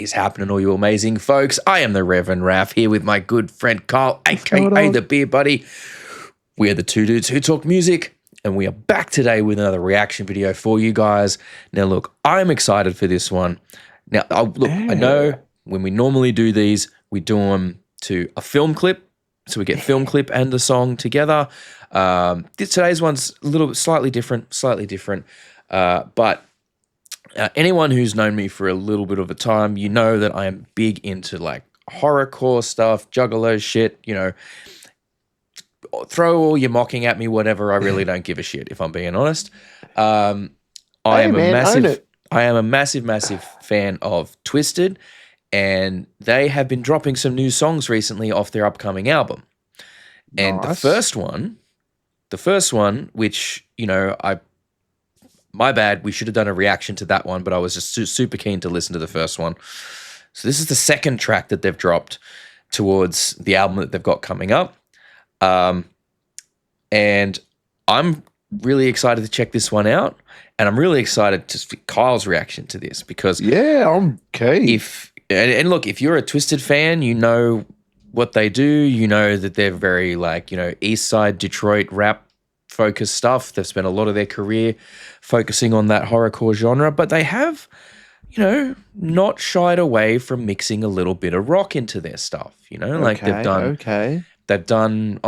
is happening, all you amazing folks? I am the Reverend Raff here with my good friend Kyle, aka the Beer Buddy. We are the two dudes who talk music, and we are back today with another reaction video for you guys. Now, look, I'm excited for this one. Now, I know when we normally do these, we do them to a film clip, so we get film clip and the song together. Today's one's a little bit slightly different, but anyone who's known me for a little bit of a time, you know that I am big into like horrorcore stuff, juggalo shit, you know, throw all your mocking at me, whatever. I really don't give a shit, if I'm being honest. I am a massive fan of TWIZTID, and they have been dropping some new songs recently off their upcoming album. And the first one, which, you know, my bad, we should have done a reaction to that one, but I was just super keen to listen to the first one. So this is the second track that they've dropped towards the album that they've got coming up. And I'm really excited to check this one out, and I'm really excited to see Kyle's reaction to this because I'm okay. And look, if you're a TWIZTID fan, you know what they do. You know that they're very like, you know, East Side Detroit rap focused stuff. They've spent a lot of their career focusing on that horrorcore genre, but they have, you know, not shied away from mixing a little bit of rock into their stuff. You know, like they've done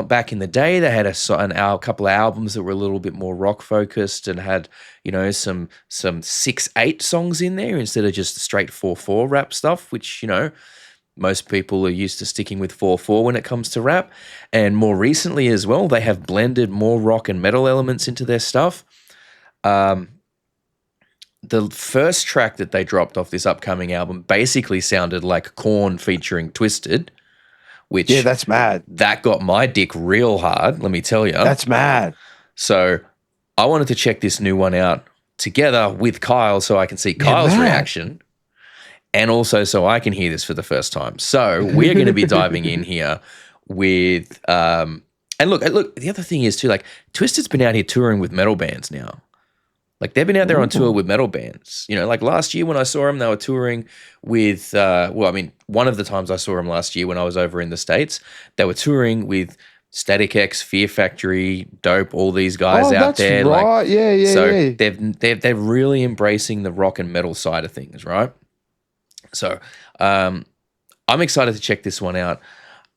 back in the day. They had a couple of albums that were a little bit more rock focused and had, you know, some 6/8 songs in there instead of just straight 4/4 rap stuff, which, you know, most people are used to sticking with 4/4 when it comes to rap. And more recently as well, they have blended more rock and metal elements into their stuff. The first track that they dropped off this upcoming album basically sounded like Korn featuring TWIZTID, which that's mad. That got my dick real hard, let me tell you. That's mad. So I wanted to check this new one out together with Kyle so I can see Kyle's reaction. And also so I can hear this for the first time. So we're going to be diving in here with and look, the other thing is too, like TWIZTID's been out here touring with metal bands now. Like they've been out there on tour with metal bands. You know, like last year when I saw them, they were touring with one of the times I saw them last year when I was over in the States, they were touring with Static X, Fear Factory, Dope, all these guys out there. Right. Like, so they're really embracing the rock and metal side of things, right? So I'm excited to check this one out.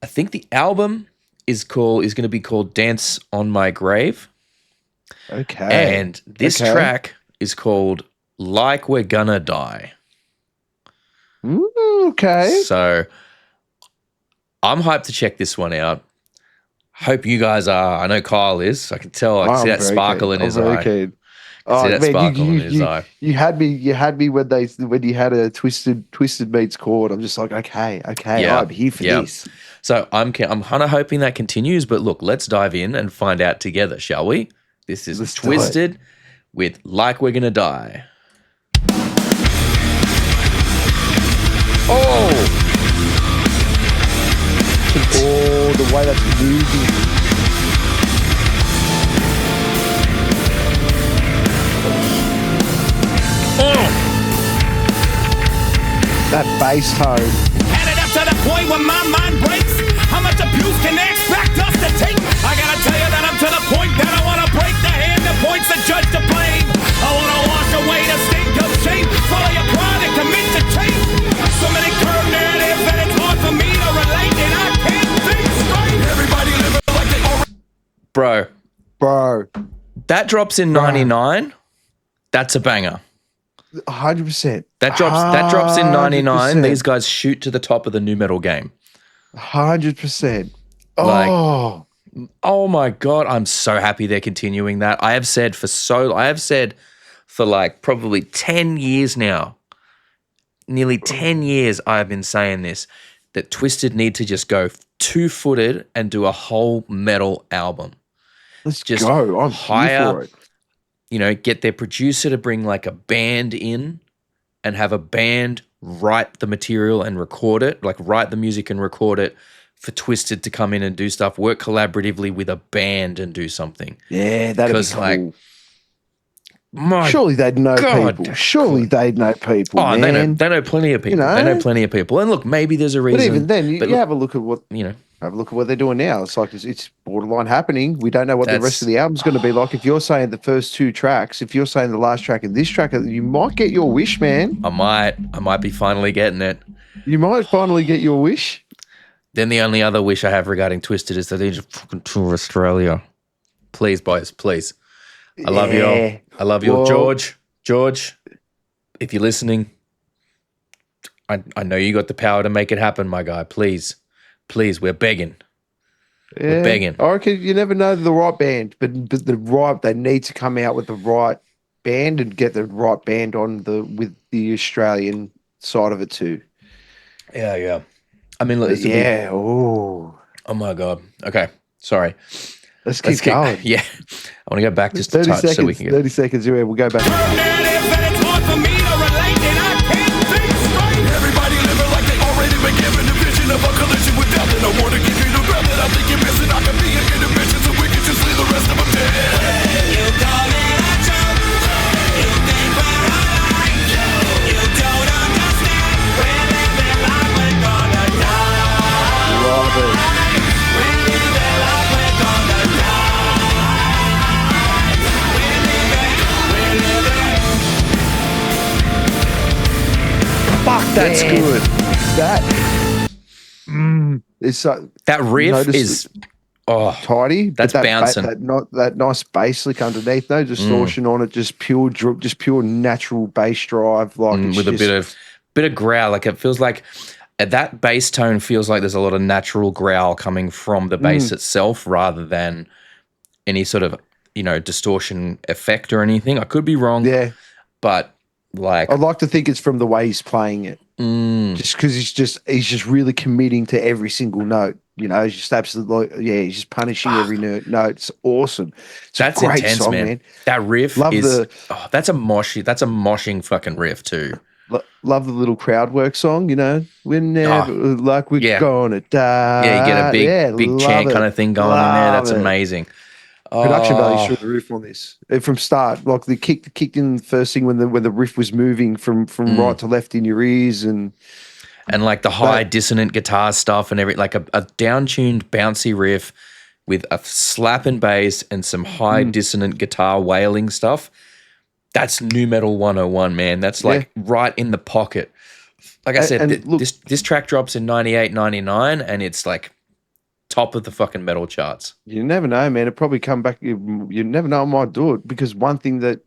I think the album is going to be called Dance on My Grave. Okay. And this track is called Like We're Gonna Die. Okay. So I'm hyped to check this one out. Hope you guys are. I know Kyle is. I can tell. I can see that sparkle in his eye. Keen. See that sparkle in his eye. You had me when you had a twisted meets chord. I'm just like, okay, I'm here for this. So I'm kind of hoping that continues. But look, let's dive in and find out together, shall we? This is TWIZTID with Like We're Gonna Die. Oh, the way that's moving. That bass tone. Headed up to the point where my mind breaks. How much abuse can they expect us to take? I gotta tell you that I'm to the point that I wanna break the hand that points the judge to blame. I wanna wash away the stink of shame. Follow your pride and commit to change. So many curved narratives that it's hard for me to relate, and I can't think straight. Everybody living like they are. Bro. That drops in 99. That's a banger. 100%. That drops in 99. These guys shoot to the top of the nu metal game. 100%. Oh my God. I'm so happy they're continuing that. I have said for like probably 10 years now, nearly 10 years I've been saying this, that TWIZTID need to just go two-footed and do a whole metal album. Let's go. I'm here for it. You know, get their producer to bring like a band in and have a band write the material and record it, like write the music and record it for TWIZTID to come in and do stuff, work collaboratively with a band and do something. Yeah, that'd be cool. Like, Surely they'd know God. people. Surely they'd know people. Oh, man. they know plenty of people. You know? They know plenty of people. And look, maybe there's a reason. But even then, you have a look at what Have a look at what they're doing now. It's like it's borderline happening. We don't know what the rest of the album's going to be like. If you're saying the first two tracks, if you're saying the last track and this track, you might get your wish, man. I might be finally getting it. You might finally get your wish. Then the only other wish I have regarding Twisted is that they just fucking tour Australia. Please, boys, please. I love you all. I love you all. George, if you're listening, I know you got the power to make it happen, my guy. Please, we're begging. Yeah, we're begging. I reckon you never know the right band, but they need to come out with the right band and get the right band on with the Australian side of it too. Yeah. I mean, look, oh my God. Okay, sorry. Let's keep going. Yeah, I want to go back just a touch seconds, so we can get 30 seconds. Yeah, we'll go back. Everybody living like they already been given a vision of a collision with death, and I want to give you the breath that I think you're missing. I can be an intervention so we can just leave the rest of them dead. You call it a joke. You think we're alright. You don't understand. We're living like we're gonna die. Love it. We're living like we're gonna die. We're living. Fuck, that's good. That riff is tidy. That's bouncing. That nice bass lick underneath, no distortion on it, just pure natural bass drive, like with a bit of growl. Like it feels like that bass tone feels like there's a lot of natural growl coming from the bass itself, rather than any sort of distortion effect or anything. I could be wrong. Yeah, but like I'd like to think it's from the way he's playing it. Just because he's just really committing to every single note. He's just absolutely he's just punishing every note. It's awesome. That's a great intense, song, man. That riff that's a moshing fucking riff too. Love the little crowd work song. We're never like we're gonna die. Yeah, you get a big chant kind of thing going in there. That's amazing. Production value through the roof on this from start. Like the kicked in first thing when the riff was moving from right to left in your ears and like the high dissonant guitar stuff and like a down-tuned bouncy riff with a slapping bass and some high dissonant guitar wailing stuff. That's nu metal 101, man. That's like right in the pocket. Like I said, this track drops in 98, 99 and it's like top of the fucking metal charts. You never know, man. It probably come back. You never know. I might do it because one thing that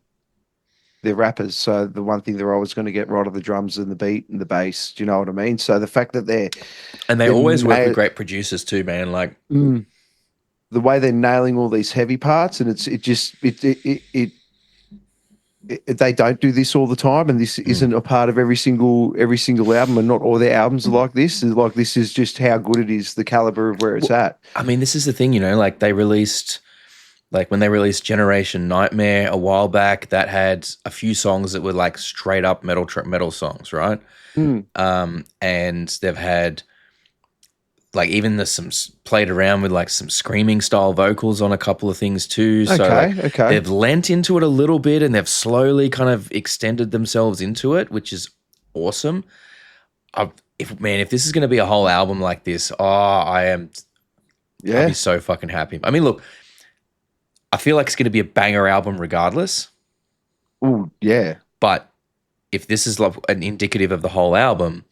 they're rappers, so the one thing they're always going to get right are the drums and the beat and the bass. Do you know what I mean? So the fact that they always work with great producers too, man. Like the way they're nailing all these heavy parts, and they don't do this all the time, and this isn't a part of every single album, and not all their albums are like this. This is just how good it is, the caliber of where it's at. I mean, this is the thing, like they released, like when they released Generation Nightmare a while back, that had a few songs that were like straight up metal songs, right? And they've had like even some played around with like some screaming style vocals on a couple of things too. So they've lent into it a little bit and they've slowly kind of extended themselves into it, which is awesome. If this is going to be a whole album like this, I'll be so fucking happy. I mean, look, I feel like it's going to be a banger album regardless. Oh, yeah. But if this is like an indicative of the whole album,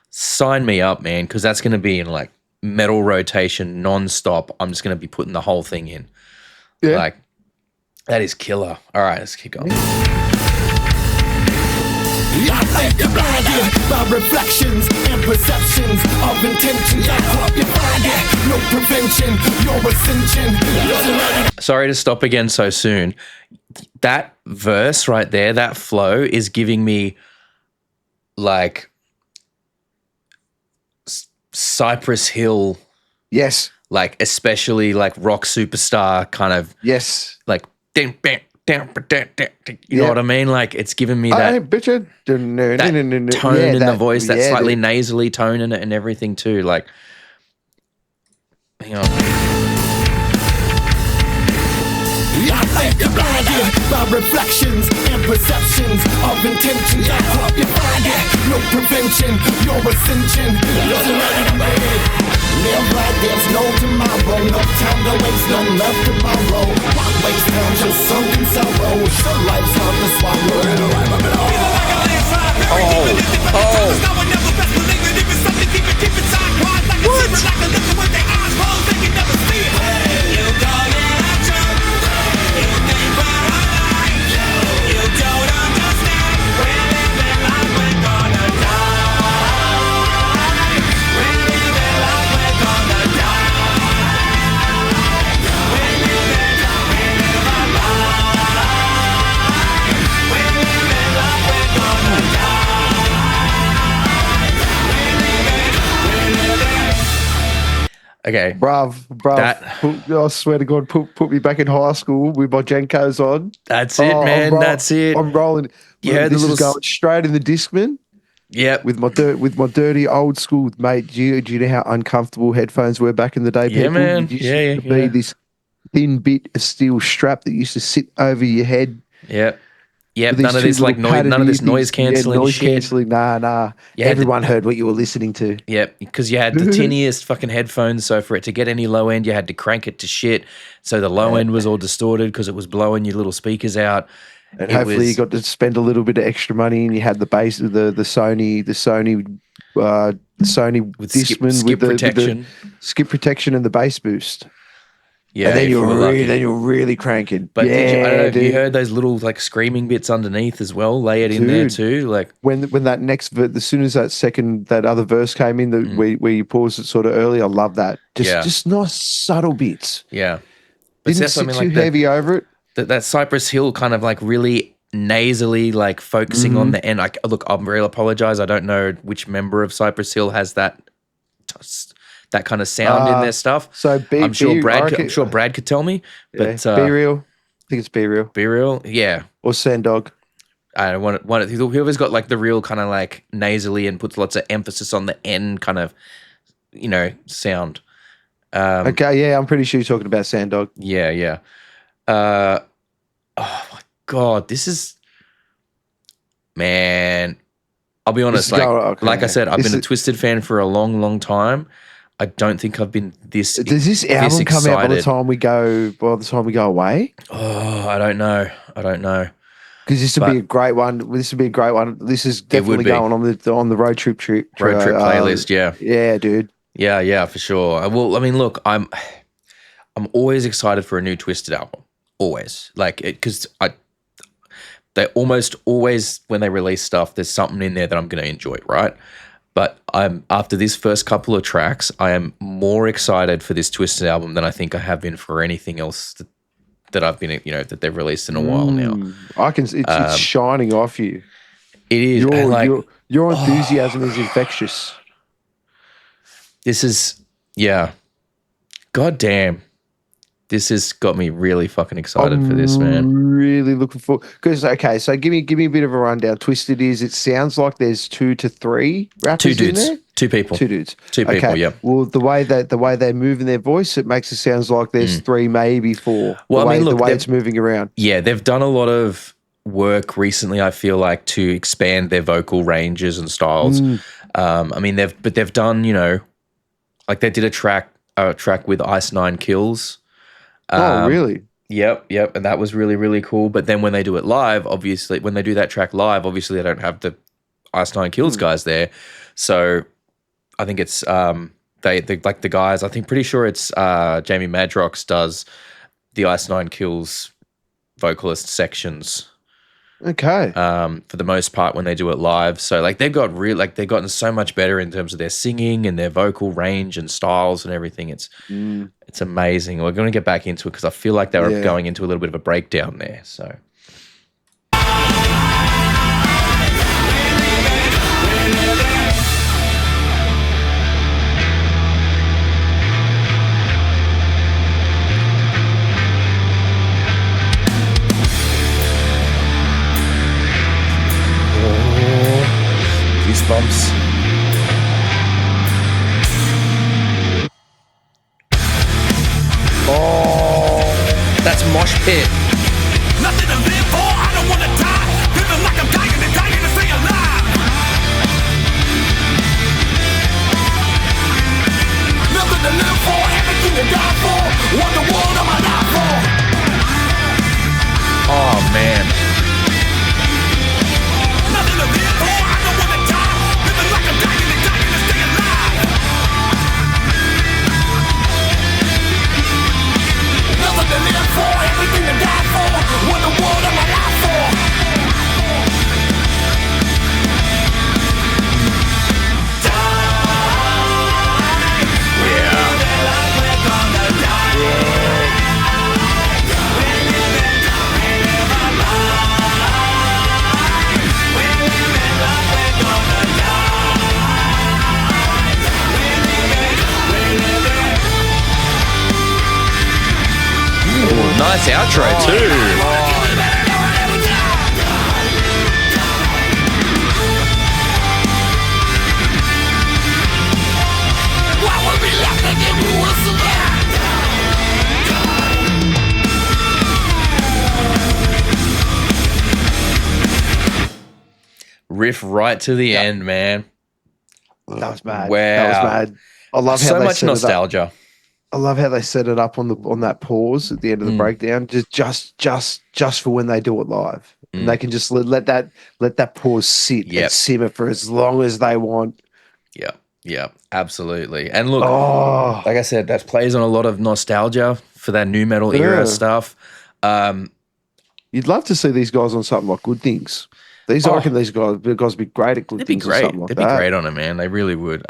sign me up, man, because that's going to be in like metal rotation non-stop. I'm just going to be putting the whole thing in. Yeah. Like, that is killer. All right, let's keep going. I think you're blinded by reflections and perceptions of intentions. I hope you find it. No prevention, your ascension. Sorry to stop again so soon. That verse right there, that flow is giving me like Cypress Hill. Yes. Like especially like rock superstar kind of. Yes. Like you know what I mean? Like it's giving me that, that tone in the voice, that slightly nasally tone in it and everything too. Like, hang on. I think you're blinded by reflections and perceptions of intentions. I hope you find it. No prevention, your ascension doesn't ready to make. Live like there's no tomorrow, no time to waste, none left tomorrow. Why waste time just sunken sorrow? So life's hard to swallow. Okay. Bruv. I swear to God, put me back in high school with my Jenkos on. That's it, man. That's it. I'm rolling. Yeah, this is going straight in the Discman. Yep. With my dirty old school, mate. Do you know how uncomfortable headphones were back in the day? Yeah, people? man. It used to be this thin bit of steel strap that used to sit over your head. Yep. Yep. None of this noise cancelling. Yeah, noise cancelling. Nah. Everyone heard what you were listening to. Yep. Because you had the tiniest fucking headphones, so for it to get any low end, you had to crank it to shit. So the low end was all distorted because it was blowing your little speakers out. And hopefully you got to spend a little bit of extra money, and you had the bass, the Sony with Discman skip protection, with the skip protection and the bass boost. Yeah, and then you're really cranking. But yeah, I don't know if dude. you heard those little like screaming bits underneath as well, layered in there too. Like when that next as soon as that other verse came in, where you paused it sort of early, I love that. Just nice subtle bits. Yeah, but didn't sit too heavy over it. That Cypress Hill kind of like really nasally, like focusing on the end. Look, I really apologize. I don't know which member of Cypress Hill has that kind of sound in their stuff. So I'm sure Brad could tell me. But Be Real. I think it's Be Real. Be Real, yeah. Or Sandog. I don't want it. Whoever's got like the real kind of like nasally and puts lots of emphasis on the end kind of, sound. Okay, yeah, I'm pretty sure you're talking about Sandog. Yeah. Oh my God, this is, man, I'll be honest. Like I said, I've been a Twisted fan for a long, long time. I don't think I've been this. Does this album come out by the time we go away? Oh, I don't know. Because this would be a great one. This would be a great one. This is definitely going on the road trip playlist. Yeah, dude. Yeah, for sure. Well, I mean, look, I'm always excited for a new Twisted album. Always, because they almost always, when they release stuff, there's something in there that I'm going to enjoy, right? But after this first couple of tracks, I am more excited for this Twisted album than I think I have been for anything else that I've been, that they've released in a while now. It's shining off you. It is. Your enthusiasm is infectious. This is, God damn. This has got me really fucking excited for this, man. Really looking forward. Because so give me a bit of a rundown. Twisted it sounds like there's 2 to 3 rappers 2 dudes, in there. 2 people, 2 dudes, 2 people. Yeah. Well, the way they're moving their voice, it makes it sounds like there's 3, maybe 4. Well, the way it's moving around. Yeah, they've done a lot of work recently. I feel like to expand their vocal ranges and styles. I mean, they've done like they did a track with Ice 9 Kills. Really? Yep. And that was really, really cool. But then when they do it live, obviously, when they do that track live, obviously they don't have the Ice 9 Kills guys there. So I think it's they like the guys. I think pretty sure it's Jamie Madrox does the Ice 9 Kills vocalist sections. Okay. For the most part when they do it live. So like they've gotten so much better in terms of their singing and their vocal range and styles and everything. It's amazing. We're going to get back into it because I feel like they were going into a little bit of a breakdown there. So goosebumps. Oh, that's Mosh Pit. Nothing to live for, I don't wanna die. Living like I'm dying and dying to stay alive. Nothing to live for, everything to die for. Want the world of my life for. Oh, man. Nothing to live for, I don't wanna die. Living like I'm dying and dying to stay alive. Nothing to live for, everything to die for. Want the world of my life for. Nice outro too. Riff right to the end, man. That was mad. Wow. That was mad. I love how So they much set it up. nostalgia. I love how they set it up on that pause at the end of the breakdown, just for when they do it live, and they can just let that pause sit and simmer for as long as they want. Yeah, absolutely. And look, like I said, that plays on a lot of nostalgia for that new metal era stuff. You'd love to see these guys on something like Good Things. I reckon these guys would be great at Good Things. Or something like They'd be great on it, man. They really would.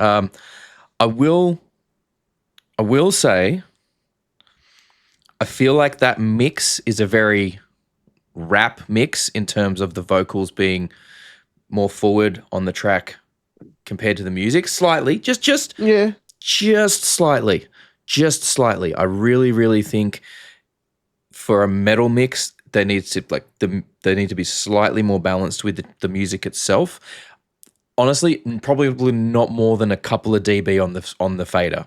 I will say, I feel like that mix is a very rap mix in terms of the vocals being more forward on the track compared to the music. Slightly, just slightly. I really, really think for a metal mix, they need to be slightly more balanced with the music itself. Honestly, probably not more than a couple of dB on the fader.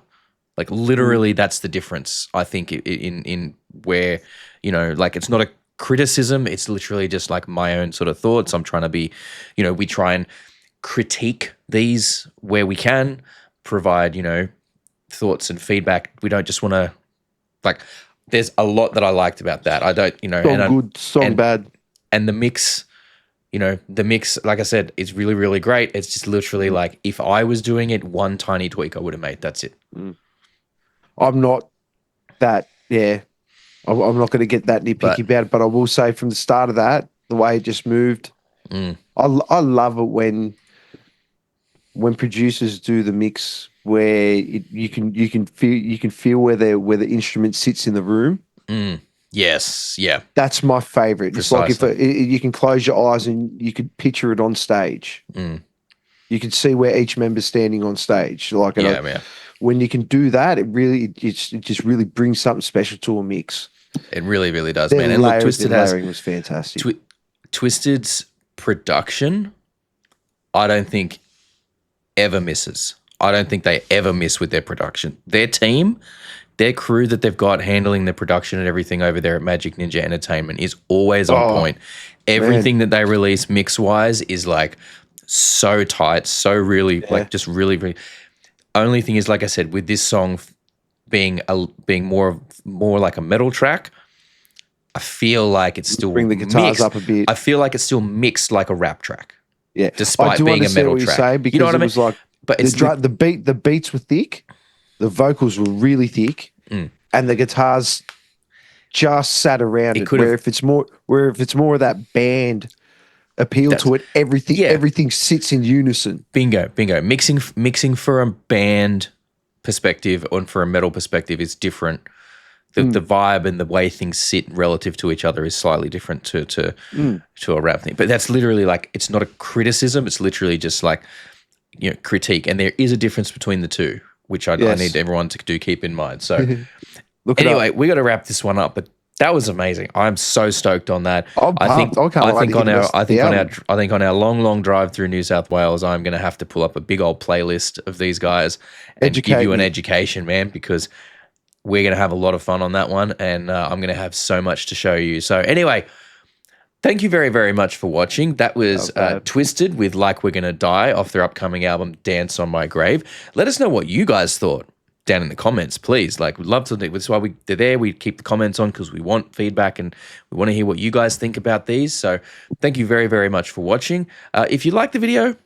Like literally, that's the difference. I think in where, like it's not a criticism. It's literally just like my own sort of thoughts. I'm trying to be, we try and critique these where we can, provide, thoughts and feedback. We don't just want to there's a lot that I liked about that. I don't, song bad. And the mix, like I said, is really, really great. It's just literally like if I was doing it, one tiny tweak I would have made. That's it. I'm not that, I'm not going to get that nitpicky about it, but I will say from the start of that, the way it just moved, I love it when producers do the mix where you can feel where the instrument sits in the room. Yes, yeah. That's my favorite. Precisely. It's like if you can close your eyes and you can picture it on stage. You can see where each member's standing on stage. When you can do that, it just really brings something special to a mix. It really, really does, man. And look, layering was fantastic. Twisted's production, I don't think ever misses. I don't think they ever miss with their production. Their team, their crew that they've got handling the production and everything over there at Magic Ninja Entertainment is always on point. Everything that they release mix-wise is like so tight, so really, just really, really. Only thing is, like I said, with this song being more like a metal track, I feel like it's still bring the guitars up a bit. I feel like it's still mixed like a rap track. Yeah, despite being a metal track. Say, because what I mean? Was like, but the beats were thick, the vocals were really thick, and the guitars just sat around it. Where if it's more of that band appeal to it, everything sits in unison. Bingo. Mixing for a band perspective and for a metal perspective is different. The vibe and the way things sit relative to each other is slightly different to a rap thing. But that's literally like, it's not a criticism. It's literally just like, critique. And there is a difference between the two, which I need everyone to keep in mind. So anyway, we got to wrap this one up, but that was amazing. I'm so stoked on that. I think on our long drive through New South Wales, I'm going to have to pull up a big old playlist of these guys and give you an education, man, because we're going to have a lot of fun on that one, and I'm going to have so much to show you. So anyway, Thank you very, very much for watching. That was Twisted with Like We're Gonna Die off their upcoming album, Dance on My Grave. Let us know what you guys thought down in the comments, please. Like, we'd love to. That's why they're there. We keep the comments on because we want feedback and we want to hear what you guys think about these. So thank you very, very much for watching. If you like the video,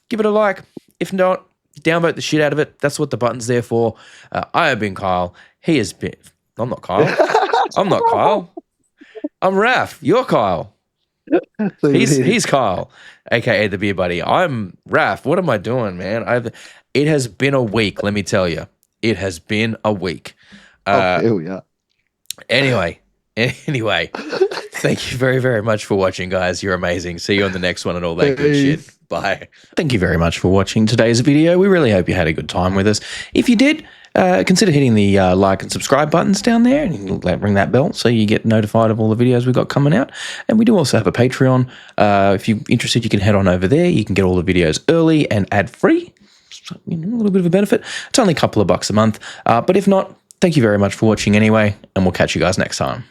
give it a like. If not, downvote the shit out of it. That's what the button's there for. I have been Kyle. He has been... I'm not Kyle. I'm not Kyle. I'm Raff. You're Kyle. He's Kyle, aka the Beer Buddy. I'm Raff. What am I doing, man? It has been a week, let me tell you. It has been a week. Hell yeah. Anyway, thank you very, very much for watching, guys. You're amazing. See you on the next one and all that good shit. Bye. Thank you very much for watching today's video. We really hope you had a good time with us. If you did, consider hitting the like and subscribe buttons down there and ring that bell so you get notified of all the videos we've got coming out. And we do also have a Patreon. If you're interested, you can head on over there. You can get all the videos early and ad-free. So, a little bit of a benefit. It's only a couple of bucks a month. But if not, thank you very much for watching anyway, and we'll catch you guys next time.